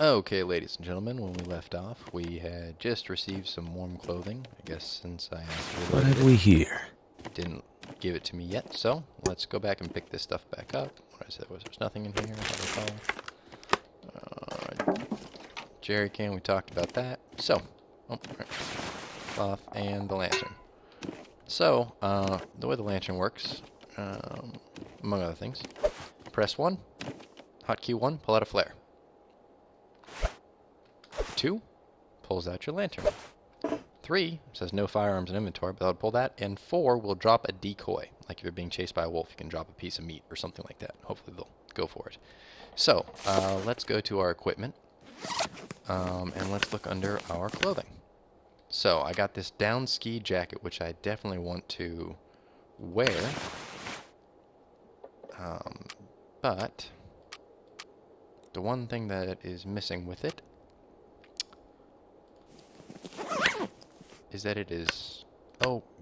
Okay, ladies and gentlemen, when we left off, we had just received some warm clothing. I guess since I What reloaded have we it, here? didn't give it to me yet, so let's go back and pick this stuff back up. What I said was there's nothing in here, if I recall. Jerry can, we talked about that. So, right. Cloth and the lantern. So, the way the lantern works, among other things, press 1, hotkey 1, pull out a flare. 2, pulls out your lantern. 3 says no firearms in inventory, but I'll pull that. And 4 will drop a decoy. Like if you're being chased by a wolf, you can drop a piece of meat or something like that. Hopefully they'll go for it. So, let's go to our equipment. And let's look under our clothing. So, I got this down ski jacket, which I definitely want to wear. But the one thing that is missing with it is that it is,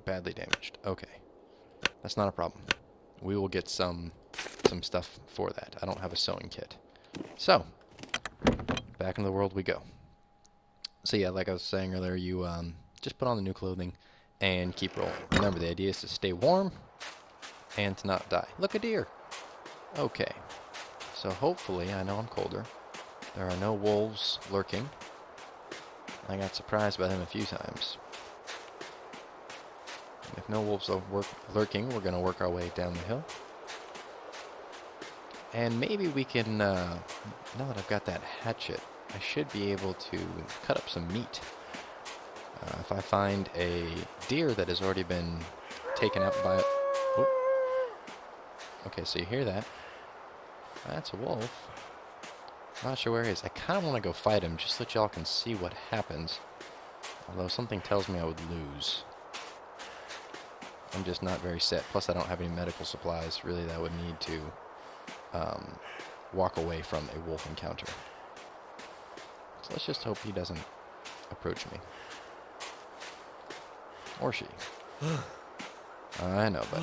badly damaged. Okay. That's not a problem. We will get some stuff for that. I don't have a sewing kit. So, back into the world we go. So yeah, like I was saying earlier, you just put on the new clothing and keep rolling. Remember, the idea is to stay warm and to not die. Look, a deer! Okay. So hopefully, I know I'm colder. There are no wolves lurking. I got surprised by them a few times. If no wolves are lurking, we're going to work our way down the hill. And maybe we can, now that I've got that hatchet, I should be able to cut up some meat. If I find a deer that has already been taken up by... Oh. Okay, so you hear that. That's a wolf. I'm not sure where he is. I kind of want to go fight him just so that y'all can see what happens. Although something tells me I would lose. I'm just not very set. Plus, I don't have any medical supplies, really, that I would need to walk away from a wolf encounter. So let's just hope he doesn't approach me. Or she. I know, but...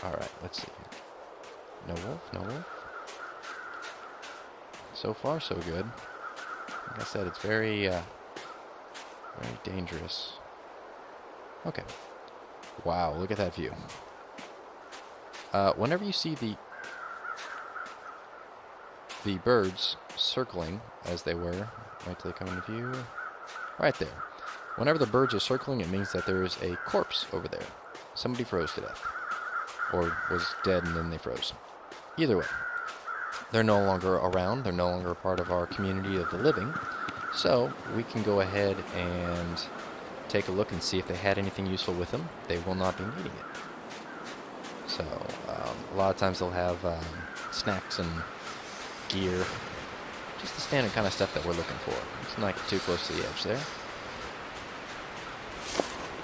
Alright, let's see here. No wolf, no wolf. So far, so good. Like I said, it's very dangerous. Okay. Wow, look at that view. Whenever you see the birds circling, as they were, right till they come into view, right there. Whenever the birds are circling, it means that there is a corpse over there. Somebody froze to death. Or was dead and then they froze. Either way. They're no longer around. They're no longer a part of our community of the living. So, we can go ahead and take a look and see if they had anything useful with them. They will not be needing it. So, a lot of times they'll have snacks and gear. Just the standard kind of stuff that we're looking for. Let's not get too close to the edge there.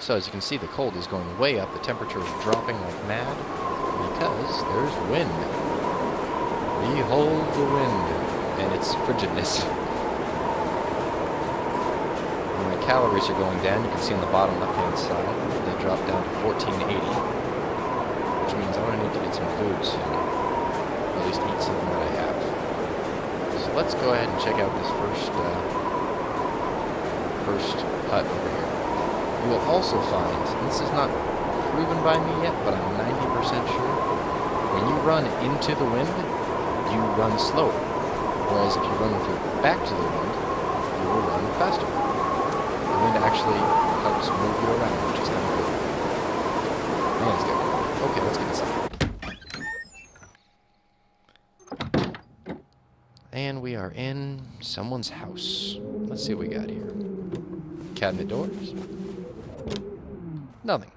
So, as you can see, the cold is going way up. The temperature is dropping like mad because there's wind. Behold the wind and its frigidness. And my calories are going down. You can see on the bottom left-hand side, they dropped down to 1480, which means I'm going to need to get some food soon. Or at least eat something that I have. So let's go ahead and check out this first hut over here. You will also find, and this is not proven by me yet, but I'm 90% sure, when you run into the wind, you run slower. Whereas if you run with your back to the wind, you will run faster. The wind actually helps move you around, which is kind of cool. Man, it's good. Okay, let's get inside. And we are in someone's house. Let's see what we got here. Cabinet doors. Nothing.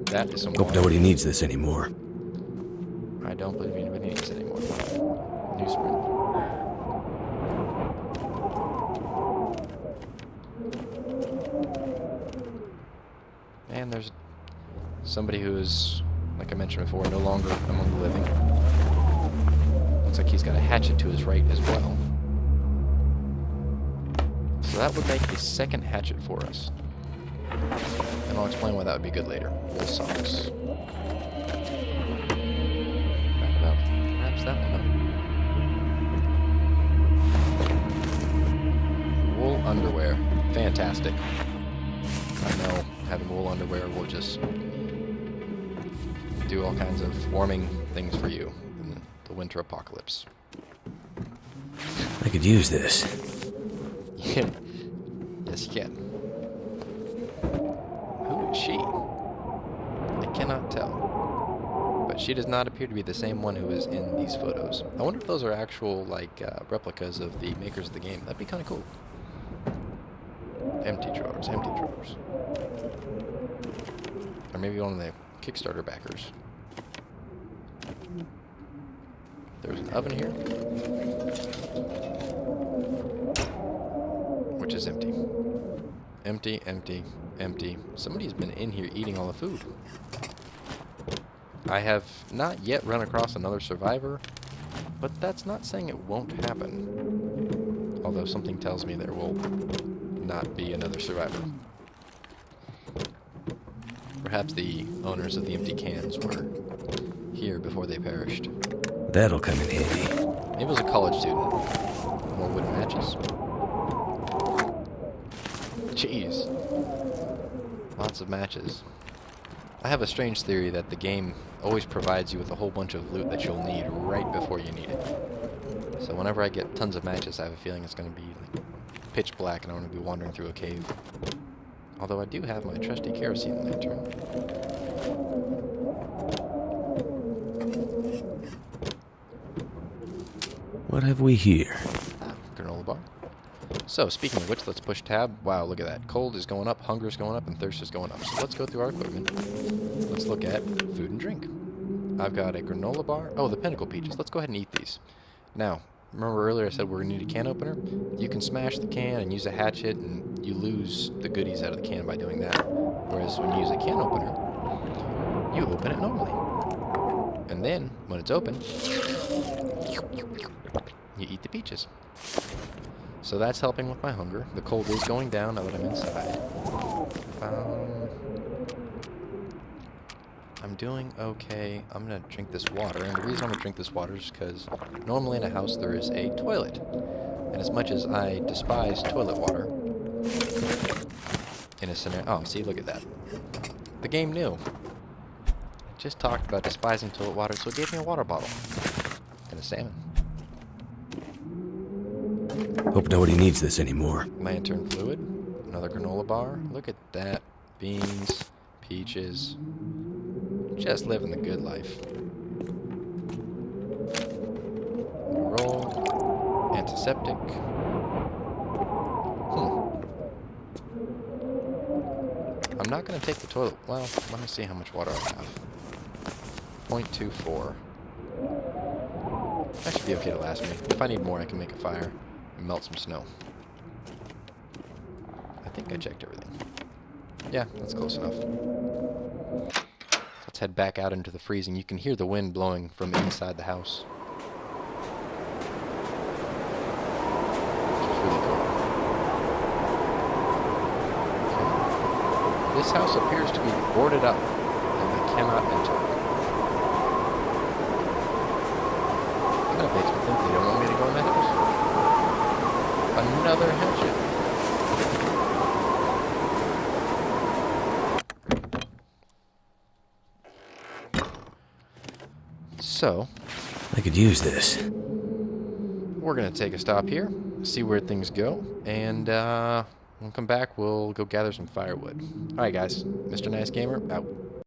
That is some Hope water. nobody needs this anymore. I don't believe anybody needs it anymore. Newsprint. And there's somebody who is, like I mentioned before, no longer among the living. Looks like he's got a hatchet to his right as well. So that would make the second hatchet for us. And I'll explain why that would be good later. Wool socks. Perhaps that one up. fantastic. I know having wool underwear will just do all kinds of warming things for you in the winter apocalypse. I could use this. Yeah. Yes, you can. Who is she? I cannot tell. But she does not appear to be the same one who is in these photos. I wonder if those are actual, like, replicas of the makers of the game. That'd be kind of cool. Empty drawers, empty drawers. Or maybe one of the Kickstarter backers. There's an oven here, which is empty. Empty, empty, empty. Somebody's been in here eating all the food. I have not yet run across another survivor, but that's not saying it won't happen. Although something tells me there will not be another survivor. Perhaps the owners of the empty cans were here before they perished. That'll come in handy. Maybe it was a college student. More wooden matches. Jeez. Lots of matches. I have a strange theory that the game always provides you with a whole bunch of loot that you'll need right before you need it. So whenever I get tons of matches, I have a feeling it's going to be like pitch black and I'm going to be wandering through a cave. Although I do have my trusty kerosene lantern. What have we here? Granola bar. So, speaking of which, let's push tab. Wow, look at that. Cold is going up, hunger is going up, and thirst is going up. So let's go through our equipment. Let's look at food and drink. I've got a granola bar. Oh, the Pinnacle Peaches. Let's go ahead and eat these. Now, remember earlier I said we're going to need a can opener? You can smash the can and use a hatchet, and you lose the goodies out of the can by doing that. Whereas when you use a can opener, you open it normally. And then, when it's open, you eat the peaches. So that's helping with my hunger. The cold is going down now that I'm inside. I'm doing okay. I'm going to drink this water. And the reason I'm going to drink this water is because normally in a house there is a toilet. And as much as I despise toilet water, in a scenario... Oh, see, look at that. The game knew. I just talked about despising toilet water, so it gave me a water bottle. And a salmon. Hope nobody needs this anymore. Lantern fluid. Another granola bar. Look at that. Beans. Peaches. Just living the good life. Roll. Antiseptic. I'm not going to take the toilet. Well, let me see how much water I have. 0.24. That should be okay to last me. If I need more, I can make a fire and melt some snow. I think I checked everything. Yeah, that's close enough. Let's head back out into the freezing. You can hear the wind blowing from inside the house. Which is really cool. Okay. This house appears to be boarded up, and I cannot enter. That makes me think they don't want me to go in that house. Another hatchet. So, I could use this. We're going to take a stop here, see where things go, and when we come back, we'll go gather some firewood. Alright guys, Mr. Nice Gamer, out.